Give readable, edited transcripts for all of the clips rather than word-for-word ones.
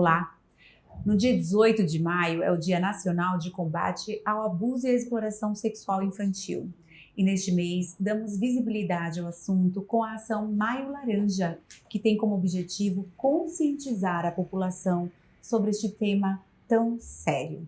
Olá! No dia 18 de maio é o Dia Nacional de Combate ao Abuso e à Exploração Sexual Infantil. E neste mês damos visibilidade ao assunto com a ação Maio Laranja, que tem como objetivo conscientizar a população sobre este tema tão sério.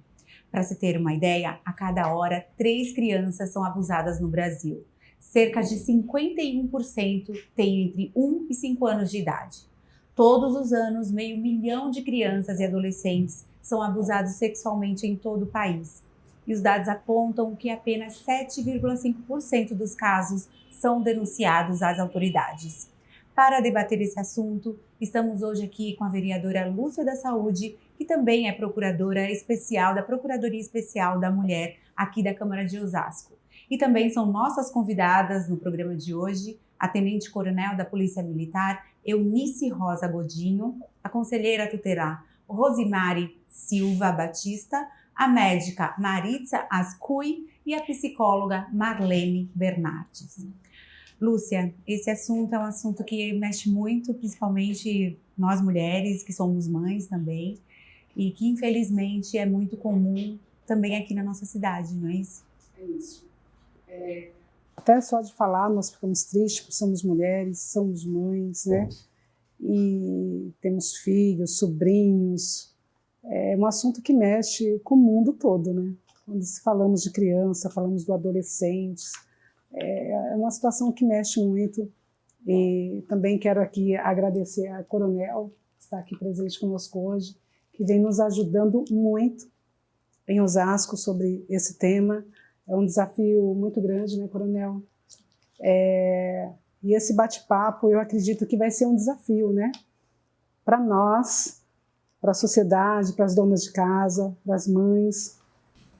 Para se ter uma ideia, a cada hora 3 crianças são abusadas no Brasil. Cerca de 51% têm entre 1 e 5 anos de idade. Todos os anos, 500 mil de crianças e adolescentes são abusados sexualmente em todo o país. E os dados apontam que apenas 7,5% dos casos são denunciados às autoridades. Para debater esse assunto, estamos hoje aqui com a vereadora Lúcia da Saúde, que também é procuradora especial da Procuradoria Especial da Mulher aqui da Câmara de Osasco. E também são nossas convidadas no programa de hoje, a Tenente-Coronel da Polícia Militar, Eunice Rosa Godinho, a conselheira tutelar Rosimari Silva Batista, a médica Maritza Ascui e a psicóloga Marlene Bernardes. Lúcia, esse assunto é um assunto que mexe muito, principalmente nós mulheres, que somos mães também, e que infelizmente é muito comum também aqui na nossa cidade, não é isso? É isso. Até só de falar, nós ficamos tristes, porque somos mulheres, somos mães, né? E temos filhos, sobrinhos. É um assunto que mexe com o mundo todo, né? Quando falamos de criança, falamos do adolescente, é uma situação que mexe muito. E também quero aqui agradecer a Coronel, que está aqui presente conosco hoje, que vem nos ajudando muito em Osasco sobre esse tema. É um desafio muito grande, né, Coronel? E esse bate-papo, eu acredito que vai ser um desafio, né? Para nós, para a sociedade, para as donas de casa, para as mães.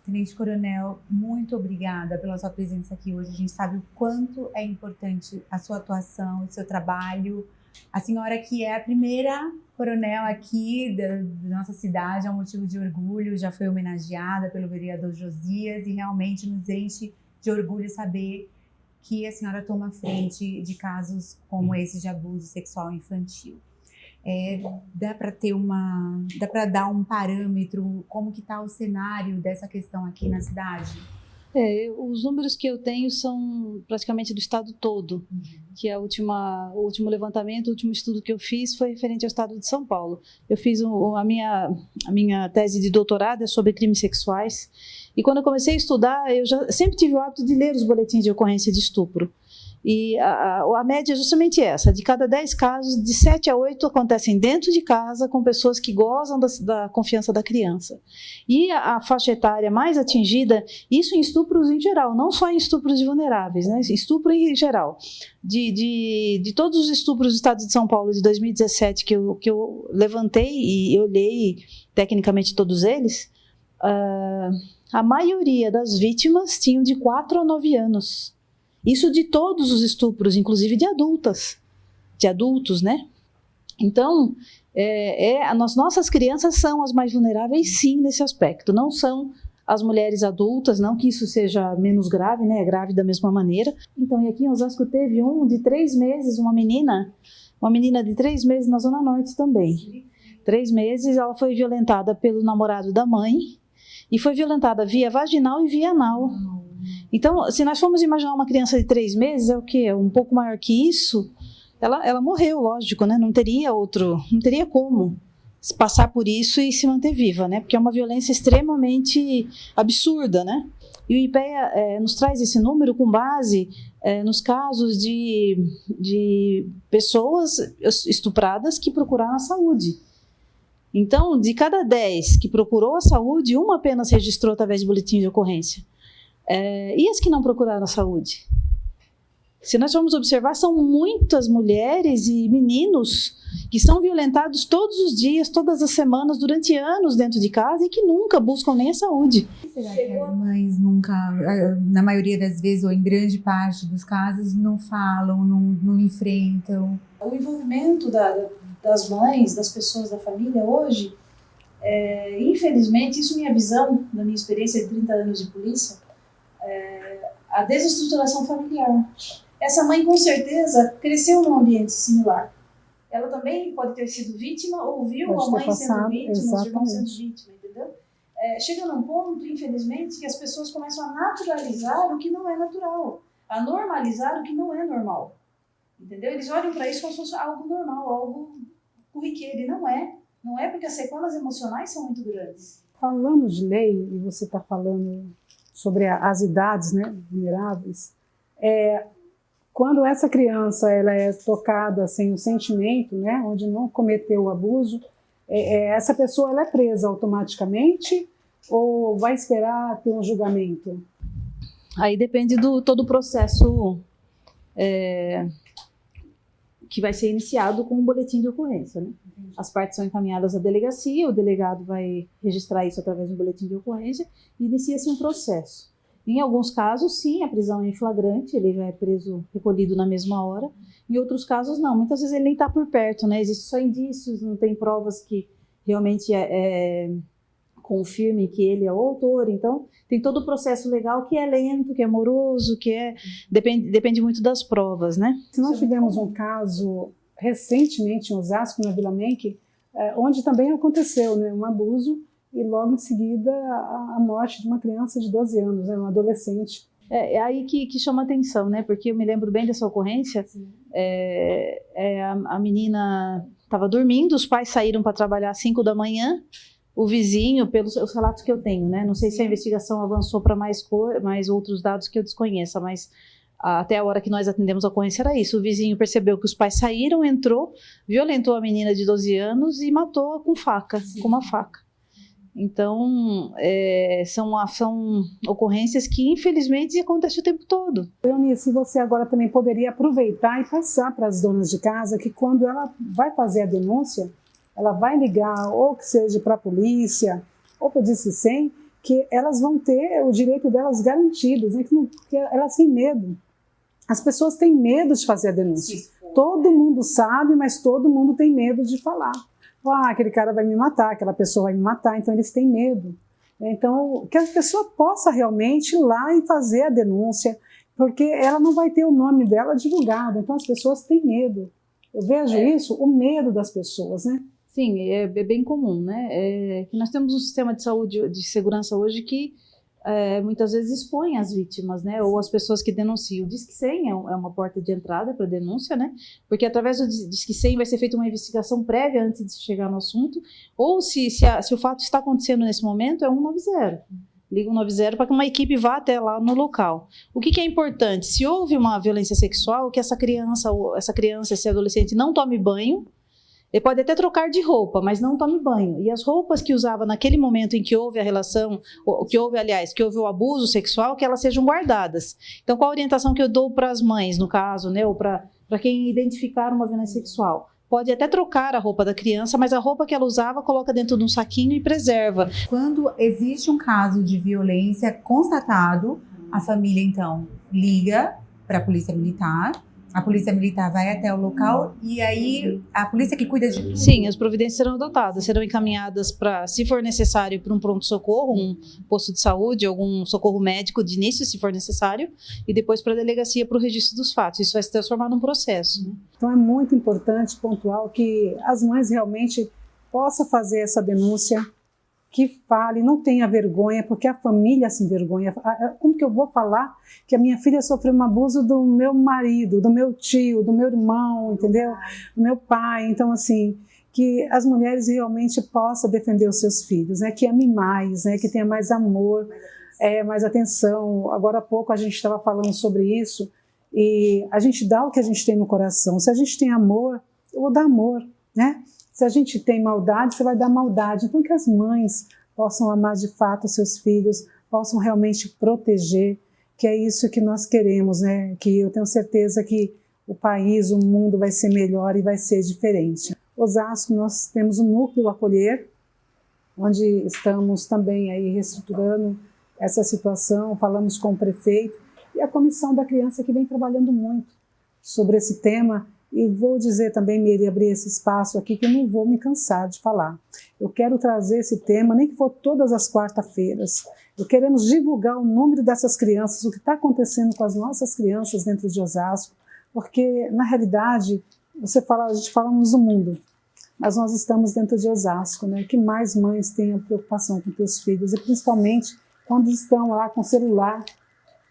Tenente Coronel, muito obrigada pela sua presença aqui hoje. A gente sabe o quanto é importante a sua atuação, o seu trabalho. A senhora que é a primeira coronel aqui da nossa cidade, é um motivo de orgulho, já foi homenageada pelo vereador Josias e realmente nos enche de orgulho saber que a senhora toma frente de casos como esse de abuso sexual infantil. Dá para dar um parâmetro, como que está o cenário dessa questão aqui na cidade? Os números que eu tenho são praticamente do estado todo, que o último levantamento, o último estudo que eu fiz foi referente ao estado de São Paulo. Eu fiz a minha tese de doutorado é sobre crimes sexuais, e quando eu comecei a estudar, eu já sempre tive o hábito de ler os boletins de ocorrência de estupro. E a média é justamente essa, de cada 10 casos, de 7 a 8 acontecem dentro de casa com pessoas que gozam da confiança da criança. E a faixa etária mais atingida, isso em estupros em geral, não só em estupros de vulneráveis, né? Estupro em geral. De todos os estupros do estado de São Paulo de 2017 que eu levantei e olhei tecnicamente todos eles, a maioria das vítimas tinham de 4 a 9 anos. Isso de todos os estupros, inclusive de adultos, né? Então, as nossas crianças são as mais vulneráveis, sim, nesse aspecto. Não são as mulheres adultas, não que isso seja menos grave, né? É grave da mesma maneira. Então, e aqui em Osasco teve de 3 meses, uma menina de 3 meses na Zona Norte também. 3 meses, ela foi violentada pelo namorado da mãe e foi violentada via vaginal e via anal. Então, se nós formos imaginar uma criança de 3 meses, é o quê? Um pouco maior que isso, ela morreu, lógico, né? Não teria como passar por isso e se manter viva, né? Porque é uma violência extremamente absurda, né? E o IPEA nos traz esse número com base nos casos de pessoas estupradas que procuraram a saúde. Então, de cada 10 que procurou a saúde, uma apenas registrou através de boletim de ocorrência. E as que não procuraram a saúde? Se nós formos observar, são muitas mulheres e meninos que são violentados todos os dias, todas as semanas, durante anos dentro de casa e que nunca buscam nem a saúde. Será que as mães nunca, na maioria das vezes ou em grande parte dos casos, não falam, não enfrentam? O envolvimento das mães, das pessoas da família hoje, infelizmente, isso é minha visão, da minha experiência de 30 anos de polícia, a desestruturação familiar. Essa mãe, com certeza, cresceu num ambiente similar. ela também pode ter sido vítima ou viu Pode a mãe ter sendo passado, vítima, os irmãos sendo exatamente. vítima, entendeu? Chega num ponto, infelizmente, que as pessoas começam a naturalizar o que não é natural, a normalizar o que não é normal, entendeu? Eles olham para isso como se fosse algo normal, algo corriqueiro, e não é. Não é, porque as sequelas emocionais são muito grandes. Falando de lei, e você está falando sobre as idades, né, vulneráveis, quando essa criança ela é tocada sem o sentimento, né, onde não cometeu o abuso, essa pessoa ela é presa automaticamente ou vai esperar ter um julgamento? Aí depende do todo o processo que vai ser iniciado com um boletim de ocorrência, né? As partes são encaminhadas à delegacia, o delegado vai registrar isso através do boletim de ocorrência e inicia-se um processo. Em alguns casos, sim, a prisão é em flagrante, ele já é preso, recolhido na mesma hora. Em outros casos, não. Muitas vezes ele nem está por perto, né? Existem só indícios, não tem provas que realmente confirmem que ele é o autor. Então, tem todo o processo legal que é lento, que é moroso, depende muito das provas, né? Se nós tivemos um caso recentemente em Osasco, na Vila Menck, onde também aconteceu, né, um abuso e logo em seguida a morte de uma criança de 12 anos, né, um adolescente. É aí que chama atenção, né? Porque eu me lembro bem dessa ocorrência. A menina estava dormindo, os pais saíram para trabalhar às 5 da manhã. O vizinho, pelos relatos que eu tenho, né? Não sei se a investigação avançou para mais outros dados que eu desconheça, mas até a hora que nós atendemos a ocorrência era isso. O vizinho percebeu que os pais saíram, entrou, violentou a menina de 12 anos e matou com uma faca. Então, são ocorrências que, infelizmente, acontecem o tempo todo. Eunice, você agora também poderia aproveitar e passar para as donas de casa que quando ela vai fazer a denúncia, ela vai ligar ou que seja para a polícia ou para o Disque 100, que elas vão ter o direito delas garantido, né? Que elas têm medo. As pessoas têm medo de fazer a denúncia. Todo mundo sabe, mas todo mundo tem medo de falar. Aquele cara vai me matar, aquela pessoa vai me matar, então eles têm medo. Então, que a pessoa possa realmente ir lá e fazer a denúncia, porque ela não vai ter o nome dela divulgado, então as pessoas têm medo. Eu vejo isso, o medo das pessoas, né? Sim, é bem comum, né? Que nós temos um sistema de saúde, de segurança hoje que muitas vezes expõe as vítimas, né? Ou as pessoas que denunciam. O Disque 100 é uma porta de entrada para denúncia, né? Porque através do Disque 100 vai ser feita uma investigação prévia antes de chegar no assunto, ou se o fato está acontecendo nesse momento, é 190. Liga 190 para que uma equipe vá até lá no local. O que é importante? Se houve uma violência sexual, que essa criança, esse adolescente não tome banho. Ele pode até trocar de roupa, mas não tome banho. E as roupas que usava naquele momento em que houve a relação, que houve o abuso sexual, que elas sejam guardadas. Então, qual a orientação que eu dou para as mães, no caso, né, ou para quem identificar uma violência sexual? Pode até trocar a roupa da criança, mas a roupa que ela usava, coloca dentro de um saquinho e preserva. Quando existe um caso de violência constatado, a família, então, liga para a polícia militar. A polícia militar vai até o local e aí a polícia que cuida de tudo? Sim, as providências serão adotadas, serão encaminhadas para, se for necessário, para um pronto-socorro, um posto de saúde, algum socorro médico de início, se for necessário, e depois para a delegacia para o registro dos fatos. Isso vai se transformar num processo. Então é muito importante, pontual, que as mães realmente possam fazer essa denúncia, que fale, não tenha vergonha, porque a família se envergonha. Como que eu vou falar que a minha filha sofreu um abuso do meu marido, do meu tio, do meu irmão, entendeu? Do meu pai. Então, assim, que as mulheres realmente possam defender os seus filhos, né? Que amem mais, né? Que tenha mais amor, mais atenção. Agora há pouco a gente estava falando sobre isso, e a gente dá o que a gente tem no coração. Se a gente tem amor, eu vou dar amor, né? Se a gente tem maldade, você vai dar maldade. Então, que as mães possam amar de fato os seus filhos, possam realmente proteger, que é isso que nós queremos, né? Que eu tenho certeza que o país, o mundo vai ser melhor e vai ser diferente. Osasco, nós temos um núcleo acolher, onde estamos também aí reestruturando essa situação, falamos com o prefeito e a comissão da criança que vem trabalhando muito sobre esse tema. E vou dizer também, Miri, abrir esse espaço aqui, que eu não vou me cansar de falar. Eu quero trazer esse tema, nem que for todas as quarta-feiras. Queremos divulgar o número dessas crianças, o que está acontecendo com as nossas crianças dentro de Osasco, porque, na realidade, a gente falamos do mundo, mas nós estamos dentro de Osasco, né? Que mais mães tenham preocupação com seus filhos, e principalmente quando estão lá com o celular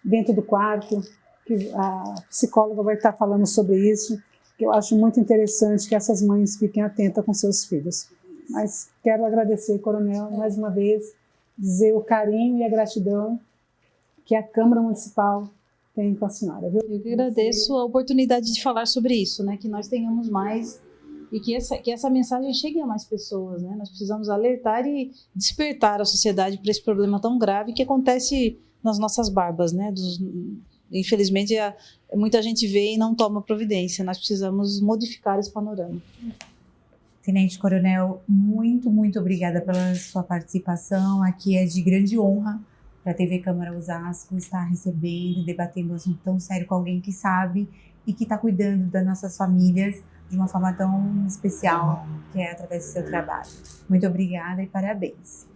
dentro do quarto, que a psicóloga vai estar falando sobre isso, que eu acho muito interessante que essas mães fiquem atentas com seus filhos. Mas quero agradecer, Coronel, mais uma vez, dizer o carinho e a gratidão que a Câmara Municipal tem com a senhora. Viu? Eu que agradeço a oportunidade de falar sobre isso, né? Que nós tenhamos mais e que essa mensagem chegue a mais pessoas, né? Nós precisamos alertar e despertar a sociedade para esse problema tão grave que acontece nas nossas barbas, né? Infelizmente, muita gente vê e não toma providência. Nós precisamos modificar esse panorama. Tenente Coronel, muito, muito obrigada pela sua participação. Aqui é de grande honra para a TV Câmara Osasco estar recebendo, debatendo um assunto tão sério com alguém que sabe e que está cuidando das nossas famílias de uma forma tão especial, que é através do seu trabalho. Muito obrigada e parabéns.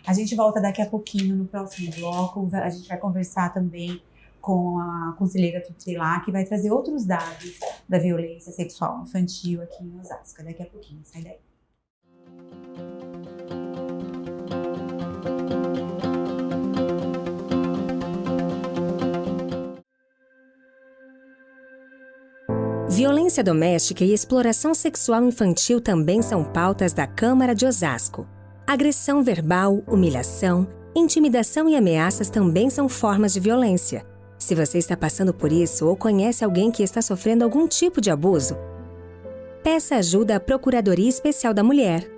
A gente volta daqui a pouquinho no próximo bloco. A gente vai conversar também com a conselheira tutelar, que vai trazer outros dados da violência sexual infantil aqui em Osasco. Daqui a pouquinho, sai daí. Violência doméstica e exploração sexual infantil também são pautas da Câmara de Osasco. Agressão verbal, humilhação, intimidação e ameaças também são formas de violência. Se você está passando por isso ou conhece alguém que está sofrendo algum tipo de abuso, peça ajuda à Procuradoria Especial da Mulher.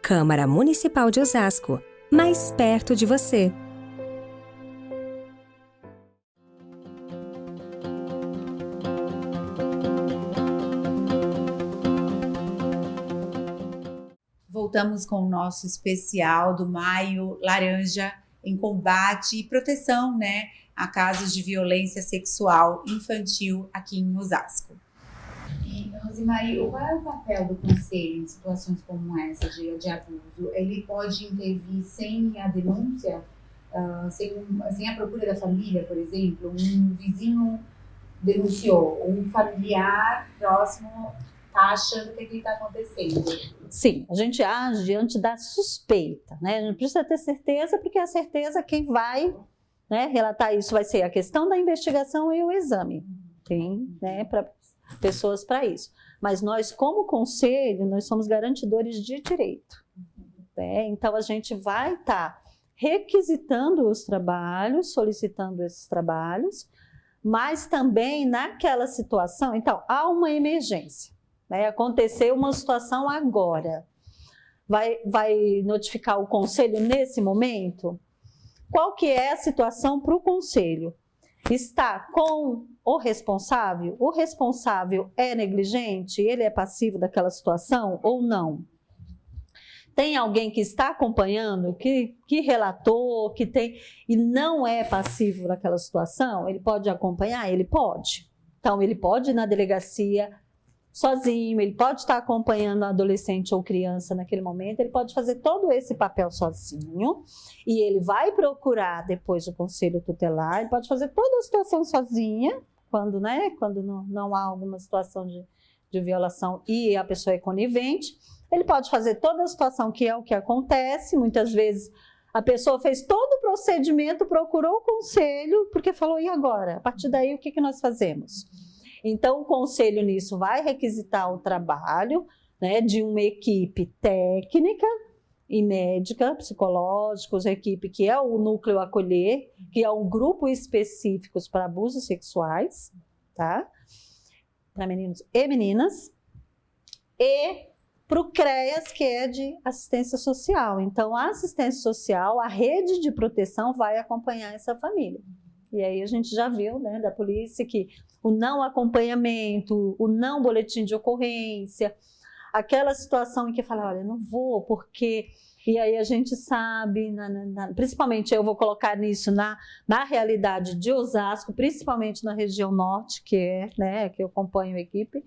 Câmara Municipal de Osasco, mais perto de você. Voltamos com o nosso especial do Maio Laranja em combate e proteção, né, a casos de violência sexual infantil aqui em Osasco. E, Rosemary, qual é o papel do conselho em situações como essa de abuso? Ele pode intervir sem a denúncia, sem a procura da família, por exemplo? Um vizinho denunciou, um familiar próximo está achando que está acontecendo. Sim, a gente age diante da suspeita, né? A gente precisa ter certeza, porque a certeza quem vai, né, relatar isso vai ser a questão da investigação e o exame. Tem, né, pessoas para isso. Mas nós, como conselho, nós somos garantidores de direito. Né? Então, a gente vai estar requisitando os trabalhos, solicitando esses trabalhos, mas também naquela situação, então, há uma emergência. Né, aconteceu uma situação agora, vai notificar o conselho nesse momento? Qual que é a situação para o conselho? Está com o responsável é negligente, ele é passivo daquela situação ou não? Tem alguém que está acompanhando, que relatou, que tem e não é passivo daquela situação? Ele pode acompanhar? Ele pode. Então, ele pode ir na delegacia sozinho, ele pode estar acompanhando a adolescente ou criança naquele momento, ele pode fazer todo esse papel sozinho e ele vai procurar depois o conselho tutelar, ele pode fazer toda a situação sozinha, quando não há alguma situação de violação e a pessoa é conivente, ele pode fazer toda a situação, que é o que acontece, muitas vezes a pessoa fez todo o procedimento, procurou o conselho, porque falou, e agora? A partir daí, o que nós fazemos? Então, o conselho nisso vai requisitar o trabalho, né, de uma equipe técnica e médica, psicológicos, equipe que é o núcleo acolher, que é um grupo específico para abusos sexuais, tá? Para meninos e meninas, e para o CREAS, que é de assistência social. Então, a assistência social, a rede de proteção vai acompanhar essa família. E aí a gente já viu, né, da polícia que o não acompanhamento, o não boletim de ocorrência, aquela situação em que fala, olha, não vou porque... E aí a gente sabe, principalmente eu vou colocar nisso na realidade de Osasco, principalmente na região norte, que é, né, que eu acompanho a equipe,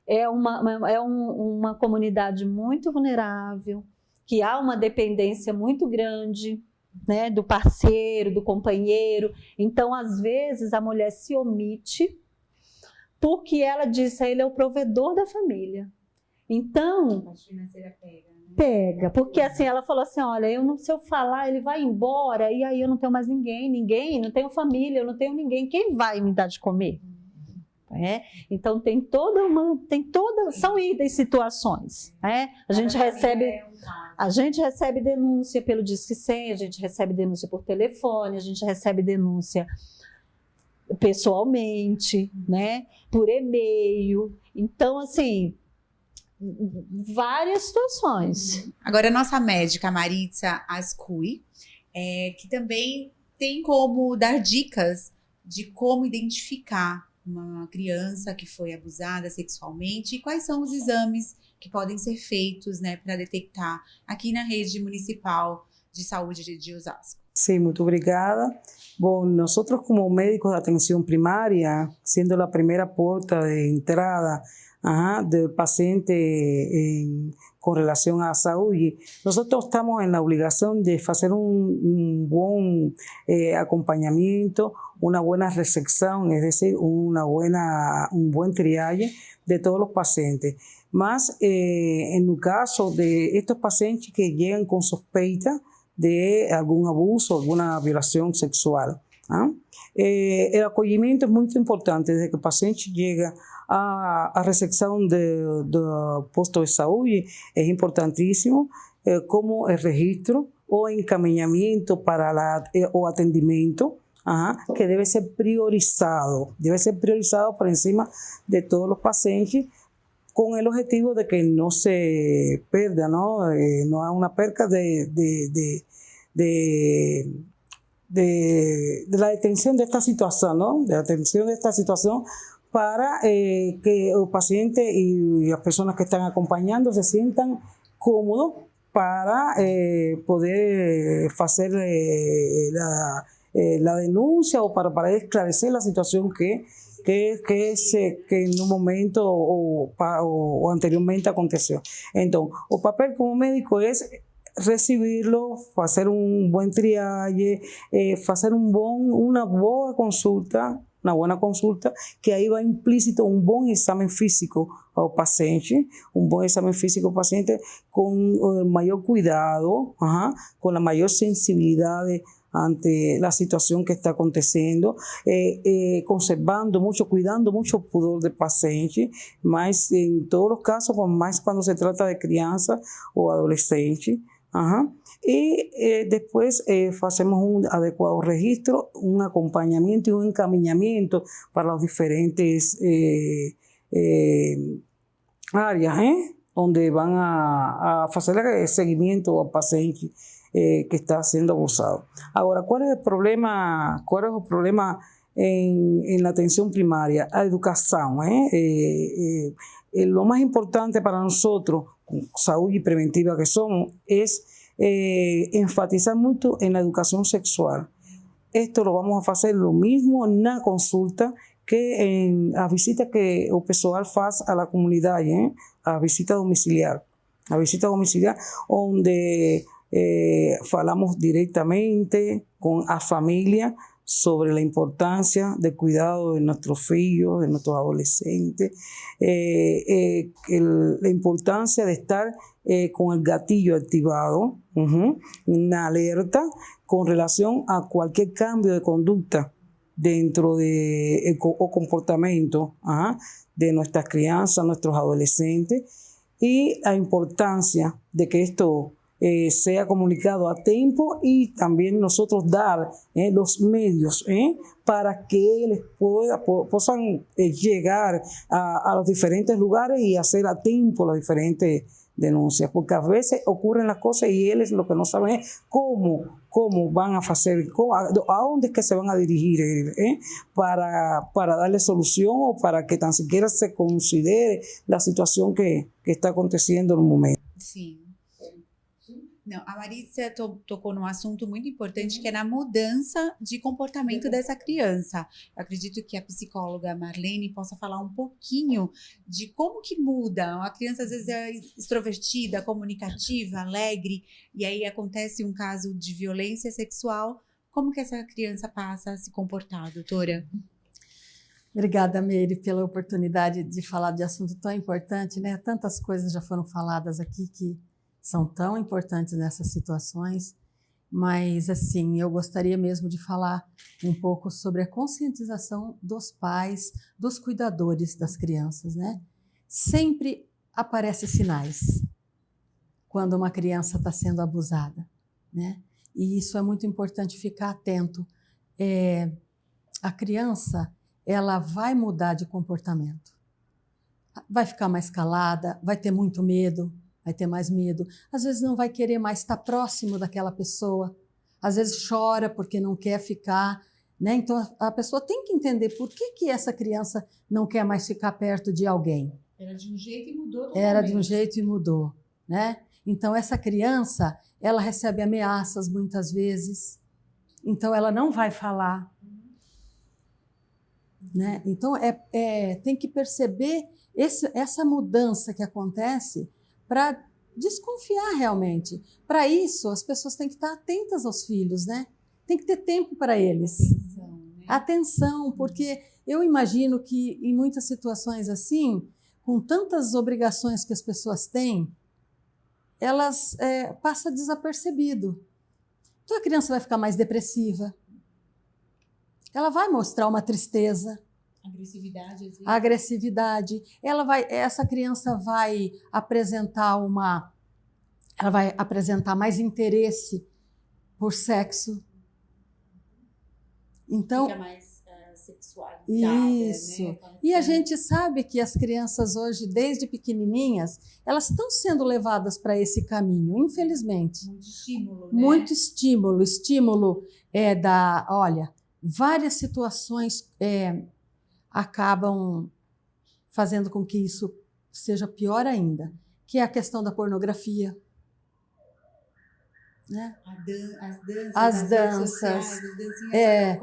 é uma comunidade muito vulnerável, que há uma dependência muito grande, né, do parceiro, do companheiro. Então, às vezes, a mulher se omite porque ela disse, ele é o provedor da família. Então, A parte financeira pega, né? pega, porque assim, ela falou assim, olha, se eu falar, ele vai embora, e aí eu não tenho mais ninguém, não tenho família, eu não tenho ninguém, quem vai me dar de comer? Então tem toda, são idas situações, a gente recebe denúncia pelo Disque 100, a gente recebe denúncia por telefone, a gente recebe denúncia pessoalmente, por e-mail, então assim, várias situações. Agora, a nossa médica, Maritza Ascui, que também tem como dar dicas de como identificar uma criança que foi abusada sexualmente e quais são os exames que podem ser feitos, para detectar aqui na rede municipal de saúde de Osasco. Sí, muito obrigada. Bom, nosotros como médicos de atención primaria, siendo la primera puerta de entrada del paciente con relación a salud, nosotros estamos en la obligación de hacer un buen acompañamiento, una buena recepción, es decir, un buen triaje de todos los pacientes. Más en el caso de estos pacientes que llegan con sospecha de algún abuso, alguna violación sexual. El acogimiento es muy importante desde que el paciente llega a recepción del puesto de salud, es importantísimo, como el registro o encaminamiento para o atendimiento, que debe ser priorizado por encima de todos los pacientes, con el objetivo de que no se pierda, no haya una pérdida de la detención de esta situación, de la atención de esta situación para que el paciente y las personas que están acompañando se sientan cómodos para poder hacer la denuncia o para esclarecer la situación que en un momento o anteriormente aconteció. Entonces, el papel como médico es recibirlo, hacer un buen triaje, hacer una buena consulta, que ahí va implícito un buen examen físico al paciente, con mayor cuidado, con la mayor sensibilidad ante la situación que está aconteciendo, cuidando mucho el pudor del paciente, más en todos los casos, más cuando se trata de crianza o adolescente. Y después hacemos un adecuado registro, un acompañamiento y un encaminamiento para los diferentes áreas donde van a hacer el seguimiento al paciente que está siendo abusado. Ahora, ¿cuál es el problema en la atención primaria? La educación. Lo más importante para nosotros, salud y preventiva que somos, es enfatizar mucho en la educación sexual. Esto lo vamos a hacer lo mismo en una consulta que en la visita que el personal hace a la comunidad, a visita domiciliar. Donde hablamos directamente con la familia sobre la importancia del cuidado de nuestros hijos, de nuestros adolescentes, la importancia de estar con el gatillo activado, una alerta con relación a cualquier cambio de conducta dentro de o comportamiento de nuestras crianzas, nuestros adolescentes, y la importancia de que esto sea comunicado a tiempo y también nosotros dar los medios para que les puedan llegar a los diferentes lugares y hacer a tiempo las diferentes denuncias, porque a veces ocurren las cosas y ellos lo que no saben es cómo van a hacer, a dónde es que se van a dirigir para darle solución o para que tan siquiera se considere la situación que está aconteciendo en un momento. Sí. Não, a Maritza tocou num assunto muito importante, que é na mudança de comportamento dessa criança. Eu acredito que a psicóloga Marlene possa falar um pouquinho de como que muda. A criança às vezes é extrovertida, comunicativa, alegre, e aí acontece um caso de violência sexual. Como que essa criança passa a se comportar, doutora? Obrigada, Meire, pela oportunidade de falar de assunto tão importante, né? Tantas coisas já foram faladas aqui que são tão importantes nessas situações, mas, assim, eu gostaria mesmo de falar um pouco sobre a conscientização dos pais, dos cuidadores das crianças, né? Sempre aparecem sinais quando uma criança está sendo abusada, né? E isso é muito importante ficar atento. A criança, ela vai mudar de comportamento. Vai ficar mais calada, vai ter muito medo, vai ter mais medo. Às vezes não vai querer mais estar próximo daquela pessoa. Às vezes chora porque não quer ficar, né? Então a pessoa tem que entender por que essa criança não quer mais ficar perto de alguém. Era de um jeito e mudou totalmente. Era de um jeito e mudou, né? Então essa criança, ela recebe ameaças muitas vezes. Então ela não vai falar. Né? Então, tem que perceber essa mudança que acontece para desconfiar realmente. Para isso, as pessoas têm que estar atentas aos filhos, né? Tem que ter tempo para eles. Atenção, né? Atenção, porque eu imagino que em muitas situações assim, com tantas obrigações que as pessoas têm, elas passam desapercebido. Então a criança vai ficar mais depressiva. Ela vai mostrar uma tristeza, Agressividade, às vezes. agressividade. Essa criança vai apresentar mais interesse por sexo. Então, Fica mais sexualizada. isso. Né? E a gente sabe que as crianças hoje, desde pequenininhas, elas estão sendo levadas para esse caminho, infelizmente. Muito estímulo, né? Muito estímulo. Estímulo olha, várias situações acabam fazendo com que isso seja pior ainda, que é a questão da pornografia. Né? As danças. Sociais,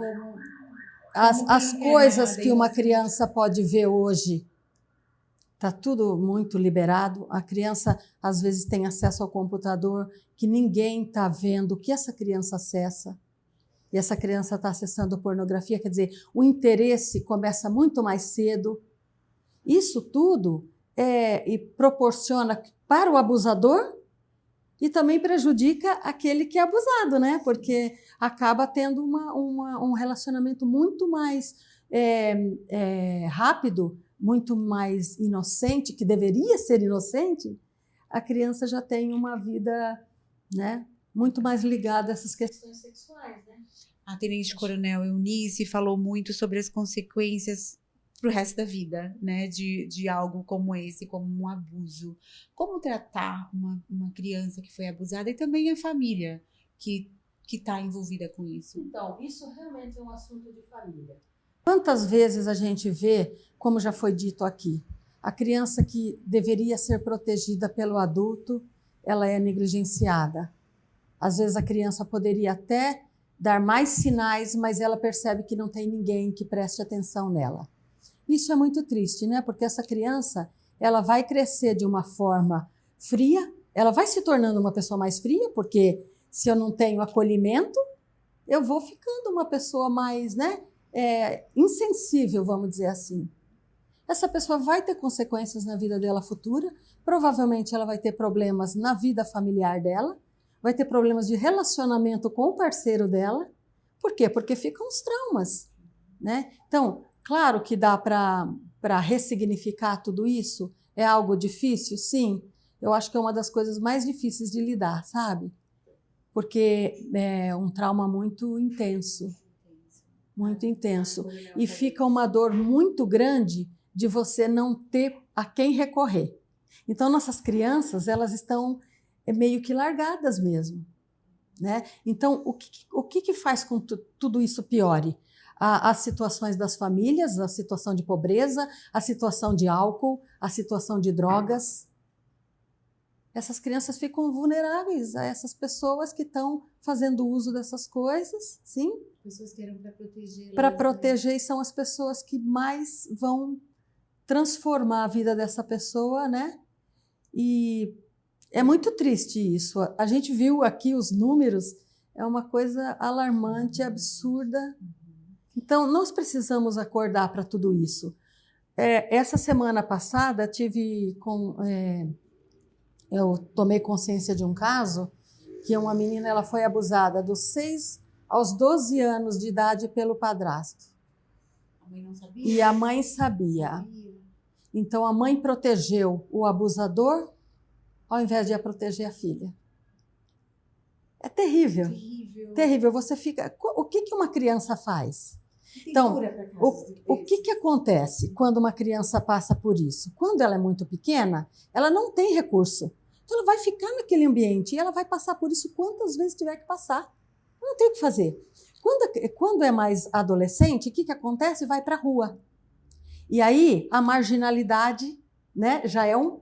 as coisas que uma criança pode ver hoje. Está tudo muito liberado. A criança, às vezes, tem acesso ao computador que ninguém está vendo o que essa criança acessa. E essa criança está acessando pornografia, quer dizer, o interesse começa muito mais cedo. Isso tudo e proporciona para o abusador e também prejudica aquele que é abusado, né? Porque acaba tendo um relacionamento muito mais rápido, muito mais inocente, que deveria ser inocente. A criança já tem uma vida, né, muito mais ligada a essas questões sexuais, né? A tenente-coronel Eunice falou muito sobre as consequências para o resto da vida, né, de algo como esse, como um abuso. Como tratar uma criança que foi abusada e também a família que está envolvida com isso? Então, isso realmente é um assunto de família. Quantas vezes a gente vê, como já foi dito aqui, a criança que deveria ser protegida pelo adulto, ela é negligenciada. Às vezes a criança poderia até dar mais sinais, mas ela percebe que não tem ninguém que preste atenção nela. Isso é muito triste, né? Porque essa criança, ela vai crescer de uma forma fria, ela vai se tornando uma pessoa mais fria, porque se eu não tenho acolhimento, eu vou ficando uma pessoa mais, né, insensível, vamos dizer assim. Essa pessoa vai ter consequências na vida dela futura, provavelmente ela vai ter problemas na vida familiar dela, vai ter problemas de relacionamento com o parceiro dela. Por quê? Porque ficam os traumas, né? Então, claro que dá para ressignificar tudo isso. É algo difícil? Sim. Eu acho que é uma das coisas mais difíceis de lidar, sabe? Porque é um trauma muito intenso. Muito intenso. E fica uma dor muito grande de você não ter a quem recorrer. Então, nossas crianças, elas estão meio que largadas mesmo, né? Então, o que faz com que tudo isso piore? As situações das famílias, a situação de pobreza, a situação de álcool, a situação de drogas. Essas crianças ficam vulneráveis a essas pessoas que estão fazendo uso dessas coisas, sim? Pessoas que eram para proteger. Para proteger, e são as pessoas que mais vão transformar a vida dessa pessoa, né? E é muito triste isso. A gente viu aqui os números, é uma coisa alarmante, absurda, Então, nós precisamos acordar para tudo isso. Essa semana passada, eu tomei consciência de um caso que uma menina ela foi abusada dos 6 aos 12 anos de idade pelo padrasto. A mãe não sabia? E a mãe sabia. Então, a mãe protegeu o abusador ao invés de proteger a filha. É terrível. Terrível. Você fica... O que uma criança faz? Então, o que acontece quando uma criança passa por isso? Quando ela é muito pequena, ela não tem recurso. Então, ela vai ficar naquele ambiente e ela vai passar por isso quantas vezes tiver que passar. Não tem o que fazer. Quando é mais adolescente, o que acontece? Vai para a rua. E aí, a marginalidade, né, já é um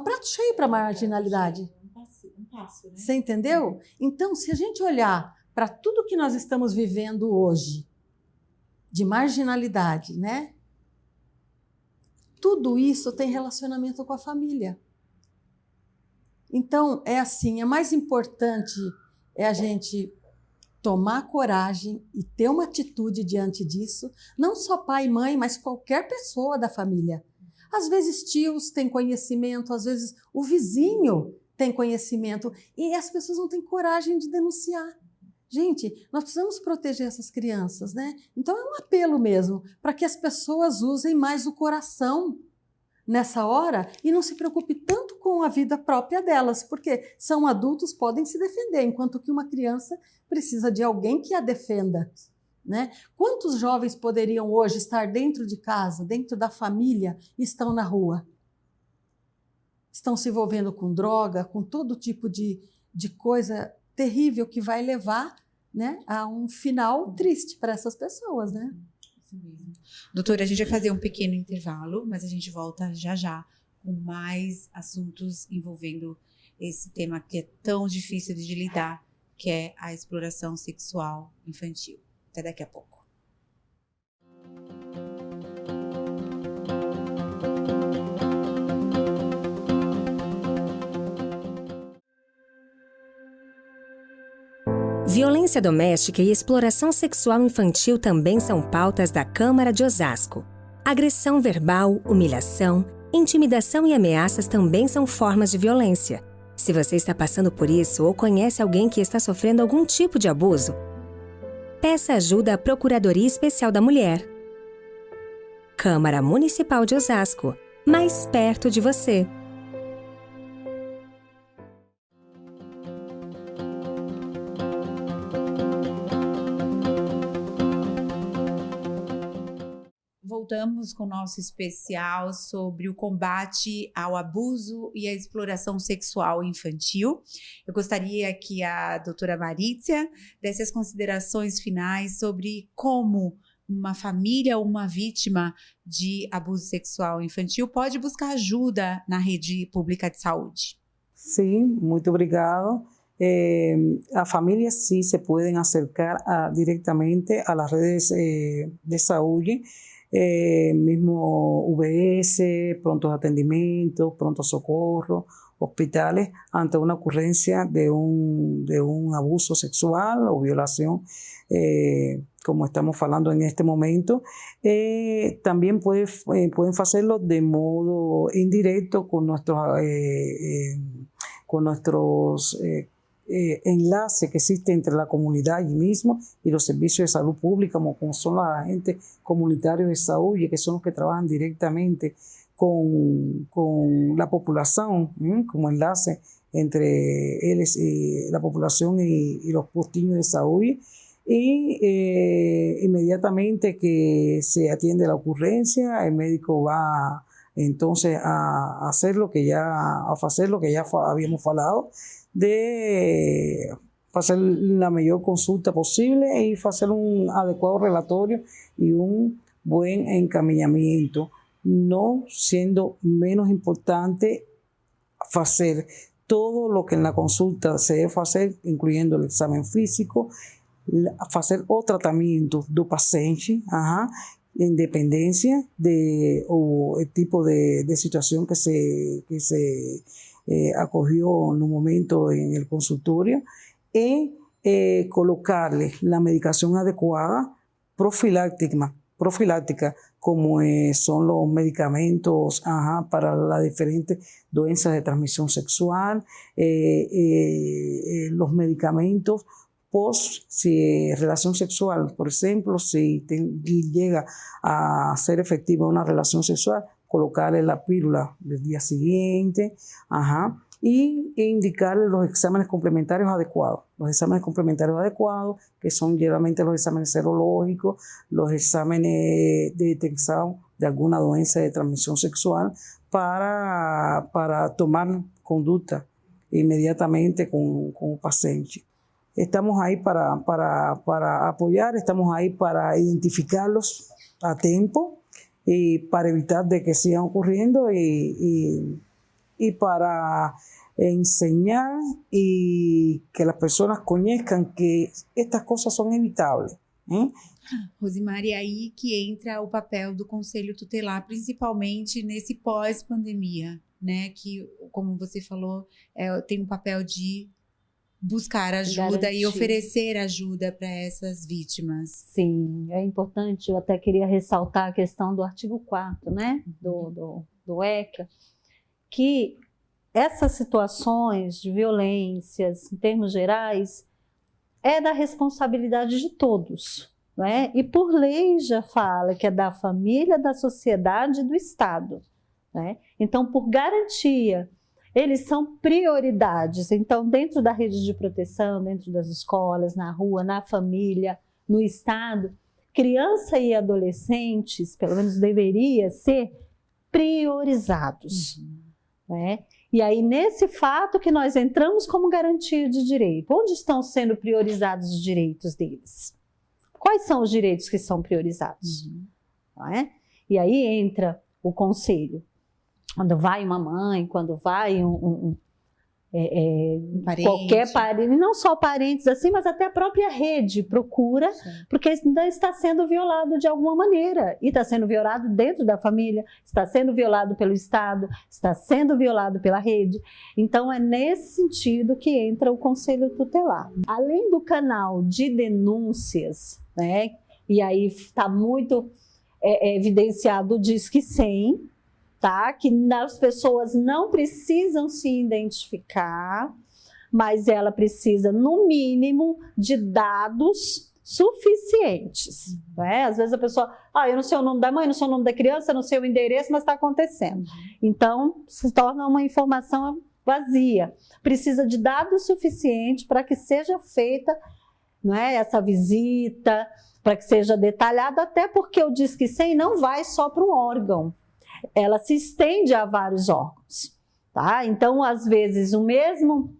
prato cheio para a marginalidade. Um passo, né? Você entendeu? Então, se a gente olhar para tudo que nós estamos vivendo hoje, de marginalidade, né? Tudo isso tem relacionamento com a família. Então, é assim, é mais importante a gente tomar coragem e ter uma atitude diante disso, não só pai e mãe, mas qualquer pessoa da família. Às vezes tios têm conhecimento, às vezes o vizinho tem conhecimento e as pessoas não têm coragem de denunciar. Gente, nós precisamos proteger essas crianças, né? Então é um apelo mesmo para que as pessoas usem mais o coração nessa hora e não se preocupe tanto com a vida própria delas, porque são adultos, podem se defender, enquanto que uma criança precisa de alguém que a defenda, né? Quantos jovens poderiam hoje estar dentro de casa, dentro da família, e estão na rua? Estão se envolvendo com droga, com todo tipo de coisa terrível que vai levar, né, a um final triste para essas pessoas, né? Isso mesmo. Doutora, a gente vai fazer um pequeno intervalo, mas a gente volta já já com mais assuntos envolvendo esse tema que é tão difícil de lidar, que é a exploração sexual infantil. Até daqui a pouco. Violência doméstica e exploração sexual infantil também são pautas da Câmara de Osasco. Agressão verbal, humilhação, intimidação e ameaças também são formas de violência. Se você está passando por isso ou conhece alguém que está sofrendo algum tipo de abuso, peça ajuda à Procuradoria Especial da Mulher. Câmara Municipal de Osasco, mais perto de você. Voltamos com o nosso especial sobre o combate ao abuso e à exploração sexual infantil. Eu gostaria que a doutora Marícia desse as considerações finais sobre como uma família ou uma vítima de abuso sexual infantil pode buscar ajuda na rede pública de saúde. Sim, muito obrigado. A família sim se podem acercar diretamente a las redes de saúde, mismo UBS, prontos atendimientos, pronto socorro, hospitales, ante una ocurrencia de un abuso sexual o violación, como estamos hablando en este momento. También pueden hacerlo de modo indirecto con nuestros enlace que existe entre la comunidad allí mismo y los servicios de salud pública, como son los agentes comunitarios de salud, que son los que trabajan directamente con la población, como enlace entre ellos y la población y los postiños de salud. Y inmediatamente que se atiende la ocurrencia, el médico va entonces a hacer lo que ya habíamos hablado, de hacer la mayor consulta posible y hacer un adecuado relatorio y un buen encaminamiento, no siendo menos importante hacer todo lo que en la consulta se debe hacer, incluyendo el examen físico, hacer o tratamento do paciente, en dependencia o el tipo de situación que se acogió en un momento en el consultorio, y colocarle la medicación adecuada profiláctica como son los medicamentos para las diferentes doenças de transmisión sexual, los medicamentos relación sexual, por ejemplo, si llega a ser efectiva una relación sexual, colocarle la píldora del día siguiente, y indicarle los exámenes complementarios adecuados. Los exámenes complementarios adecuados, que son generalmente los exámenes serológicos, los exámenes de detección de alguna doença de transmisión sexual, para tomar conducta inmediatamente con el paciente. Estamos ahí para apoyar, estamos ahí para identificarlos a tiempo y para evitar de que sigan ocurriendo y para enseñar y que las personas conozcan que estas cosas son evitables. Rosimari, é aí que entra o papel do Conselho Tutelar, principalmente nesse pós-pandemia, né? Que, como você falou, tem um papel de buscar ajuda Garantir. E oferecer ajuda para essas vítimas. Sim, é importante. Eu até queria ressaltar a questão do artigo 4º, né? Do ECA, que essas situações de violências, em termos gerais, é da responsabilidade de todos, né? E por lei já fala que é da família, da sociedade e do Estado, né? Então, por garantia, eles são prioridades. Então, dentro da rede de proteção, dentro das escolas, na rua, na família, no Estado, criança e adolescentes, pelo menos deveria ser priorizados, né? E aí, nesse fato que nós entramos como garantia de direito, onde estão sendo priorizados os direitos deles? Quais são os direitos que são priorizados? Não é? E aí entra o conselho. Quando vai uma mãe, quando vai Parente. Qualquer parente, não só parentes assim, mas até a própria rede procura, porque ainda está sendo violado de alguma maneira, e está sendo violado dentro da família, está sendo violado pelo Estado, está sendo violado pela rede. Então é nesse sentido que entra o Conselho Tutelar. Além do canal de denúncias, né, e aí está muito evidenciado o Disque 100, tá? Que as pessoas não precisam se identificar, mas ela precisa, no mínimo, de dados suficientes, né? Às vezes a pessoa, eu não sei o nome da mãe, não sei o nome da criança, não sei o endereço, mas está acontecendo. Então, se torna uma informação vazia. Precisa de dados suficientes para que seja feita, não é, essa visita, para que seja detalhado, até porque o Disque 100 não vai só para um órgão. Ela se estende a vários órgãos, tá? Então, às vezes, o mesmo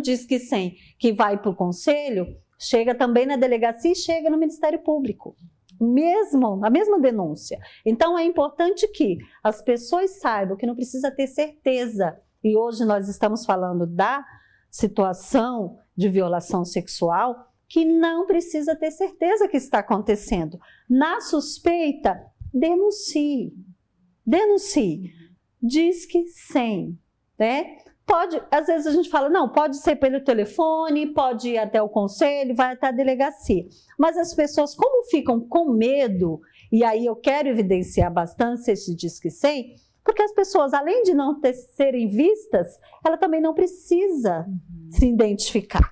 Disque 100 que vai para o conselho, chega também na delegacia e chega no Ministério Público. A mesma denúncia. Então, é importante que as pessoas saibam que não precisa ter certeza. E hoje nós estamos falando da situação de violação sexual, que não precisa ter certeza que está acontecendo. Na suspeita, denuncie. Disque 100, né? Pode, às vezes a gente fala, não, pode ser pelo telefone, pode ir até o conselho, vai até a delegacia. Mas as pessoas, como ficam com medo, e aí eu quero evidenciar bastante esse Disque 100, porque as pessoas, além de não serem vistas, ela também não precisa se identificar.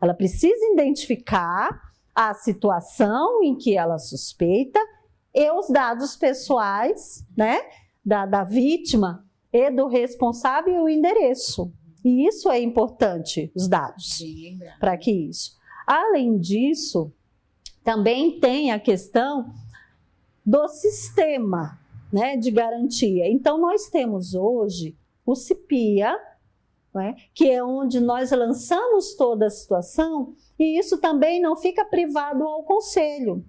Ela precisa identificar a situação em que ela suspeita e os dados pessoais, né, da vítima e do responsável e o endereço. E isso é importante, os dados, para que isso. Além disso, também tem a questão do sistema, né, de garantia. Então, nós temos hoje o CIPIA, né, que é onde nós lançamos toda a situação, e isso também não fica privado ao conselho,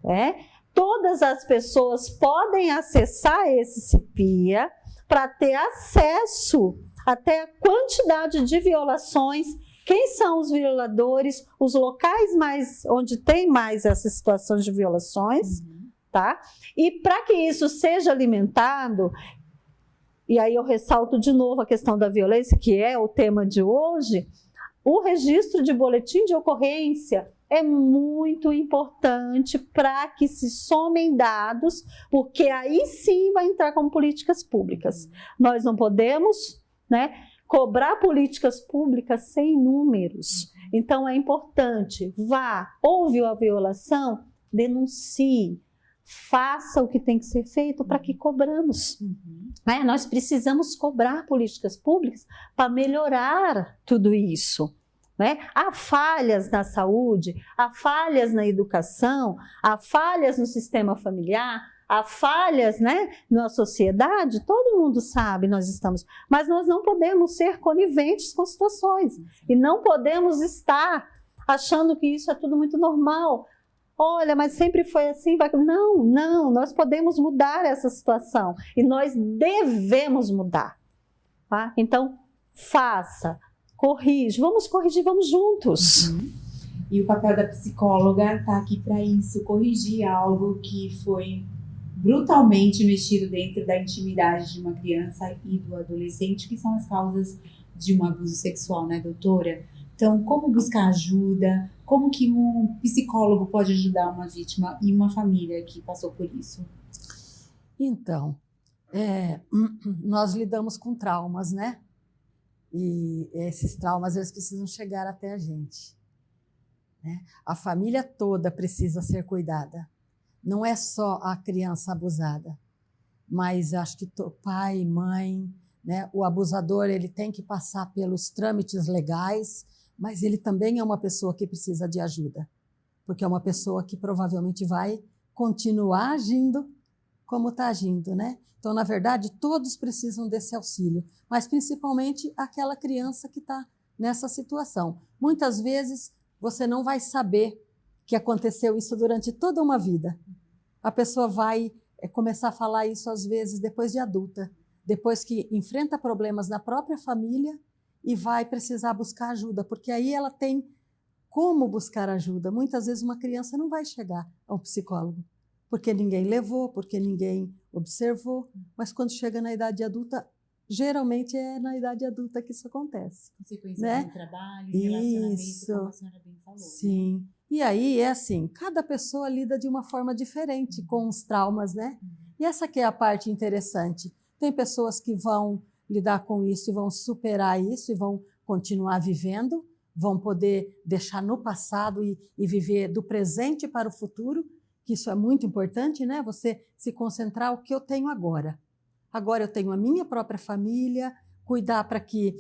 né? Todas as pessoas podem acessar esse CIPIA para ter acesso até a quantidade de violações, quem são os violadores, os locais onde tem mais essas situações de violações, tá? E para que isso seja alimentado, e aí eu ressalto de novo a questão da violência, que é o tema de hoje, o registro de boletim de ocorrência é muito importante para que se somem dados, porque aí sim vai entrar como políticas públicas. Nós não podemos, né, cobrar políticas públicas sem números. Então é importante, houve a violação, denuncie, faça o que tem que ser feito para que cobramos. Né? Nós precisamos cobrar políticas públicas para melhorar tudo isso. Né? Há falhas na saúde, há falhas na educação, há falhas no sistema familiar, há falhas, né, na sociedade, todo mundo sabe, mas nós não podemos ser coniventes com situações e não podemos estar achando que isso é tudo muito normal. Olha, mas sempre foi assim. Não, nós podemos mudar essa situação e nós devemos mudar. Tá? Então, faça. Vamos corrigir, vamos juntos. E o papel da psicóloga está aqui para isso, corrigir algo que foi brutalmente mexido dentro da intimidade de uma criança e do adolescente, que são as causas de um abuso sexual, né, doutora? Então, como buscar ajuda? Como que um psicólogo pode ajudar uma vítima e uma família que passou por isso? Então, nós lidamos com traumas, né? E esses traumas, eles precisam chegar até a gente. Né? A família toda precisa ser cuidada. Não é só a criança abusada, mas acho que pai, mãe, né? O abusador, ele tem que passar pelos trâmites legais, mas ele também é uma pessoa que precisa de ajuda, porque é uma pessoa que provavelmente vai continuar agindo como está agindo, né? Então, na verdade, todos precisam desse auxílio, mas principalmente aquela criança que está nessa situação. Muitas vezes, você não vai saber que aconteceu isso durante toda uma vida. A pessoa vai começar a falar isso, às vezes, depois de adulta, depois que enfrenta problemas na própria família e vai precisar buscar ajuda, porque aí ela tem como buscar ajuda. Muitas vezes uma criança não vai chegar ao psicólogo, porque ninguém levou, porque ninguém observou, mas quando chega na idade adulta, geralmente é na idade adulta que isso acontece. Consequência né? do trabalho, relacionamento, Isso. como a senhora bem falou. Sim. Né? E aí é assim, cada pessoa lida de uma forma diferente com os traumas, né? E essa que é a parte interessante. Tem pessoas que vão lidar com isso e vão superar isso e vão continuar vivendo, vão poder deixar no passado e viver do presente para o futuro, que isso é muito importante, né? Você se concentrar no que eu tenho agora. Agora eu tenho a minha própria família, cuidar para que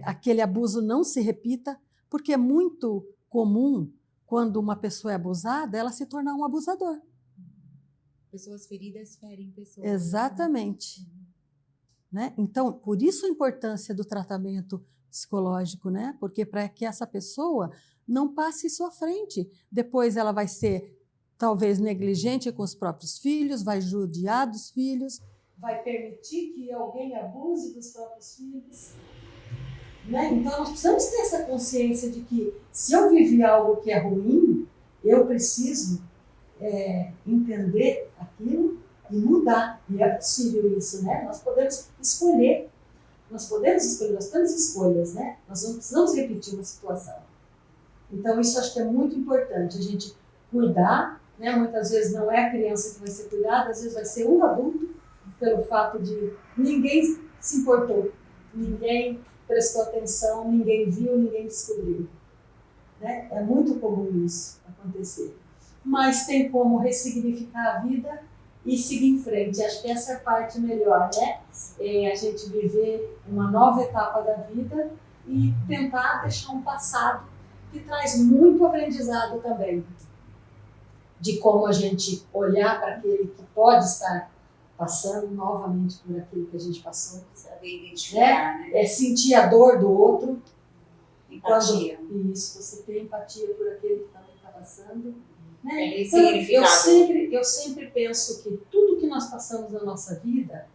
aquele abuso não se repita, porque é muito comum, quando uma pessoa é abusada, ela se tornar um abusador. Pessoas feridas ferem pessoas. Exatamente. Né? Então, por isso a importância do tratamento psicológico, né? Porque para que essa pessoa não passe isso à frente. Depois ela vai ser, talvez, negligente com os próprios filhos, vai judiar dos filhos, vai permitir que alguém abuse dos próprios filhos. Né? Então, nós precisamos ter essa consciência de que, se eu vivi algo que é ruim, eu preciso entender aquilo e mudar. E é possível isso, né? Nós podemos escolher. Nós temos escolhas, né? Nós não precisamos repetir uma situação. Então, isso acho que é muito importante, a gente cuidar, né? Muitas vezes não é a criança que vai ser cuidada, às vezes vai ser um adulto, pelo fato de ninguém se importou, ninguém prestou atenção, ninguém viu, ninguém descobriu. Né? É muito comum isso acontecer. Mas tem como ressignificar a vida e seguir em frente. Acho que essa é a parte melhor, né? A gente viver uma nova etapa da vida e tentar deixar um passado que traz muito aprendizado também. De como a gente olhar para aquele que pode estar passando novamente por aquilo que a gente passou. Saber identificar, né? Sentir a dor do outro. Empatia. Isso, você ter empatia por aquele que também está passando. Né? Então, eu sempre penso que tudo que nós passamos na nossa vida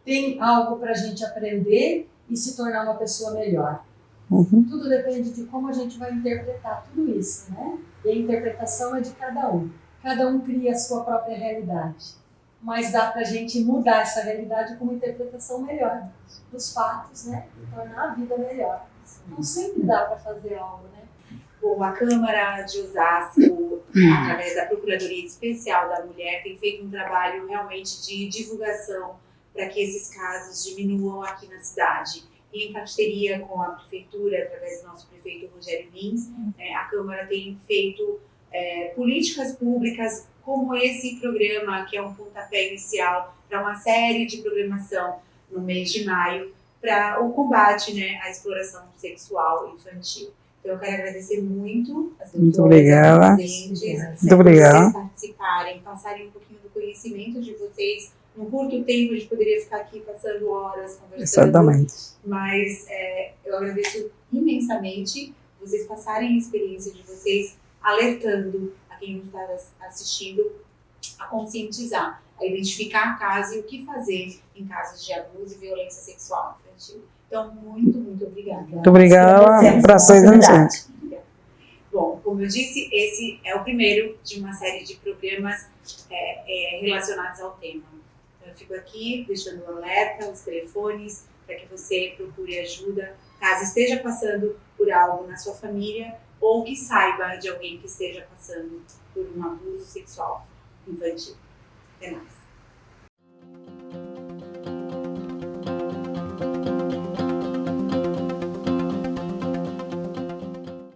tem algo para a gente aprender e se tornar uma pessoa melhor. Uhum. Tudo depende de como a gente vai interpretar tudo isso, né? E a interpretação é de cada um. Cada um cria a sua própria realidade. Mas dá para a gente mudar essa realidade com uma interpretação melhor dos fatos, né? E tornar a vida melhor. Então sempre dá para fazer algo, né? Bom, a Câmara de Osasco, através da Procuradoria Especial da Mulher, tem feito um trabalho realmente de divulgação para que esses casos diminuam aqui na cidade. E em parceria com a Prefeitura, através do nosso prefeito Rogério Lins, a Câmara tem feito políticas públicas como esse programa, que é um pontapé inicial para uma série de programação no mês de maio, para o combate, né, à exploração sexual infantil. Então, eu quero agradecer muito as obrigada. presentes, Muito obrigada. vocês participarem, passarem um pouquinho do conhecimento de vocês. Num curto tempo, a gente poderia ficar aqui passando horas conversando. Exatamente. Mas eu agradeço imensamente vocês passarem a experiência de vocês, alertando a quem não está assistindo, a conscientizar, a identificar casos e o que fazer em casos de abuso e violência sexual infantil. Então, muito obrigada. Muito obrigada. Prazer, gente. Bom, como eu disse, esse é o primeiro de uma série de programas relacionados ao tema. Então, eu fico aqui deixando o alerta, os telefones, para que você procure ajuda, caso esteja passando por algo na sua família ou que saiba de alguém que esteja passando por um abuso sexual infantil. Até mais.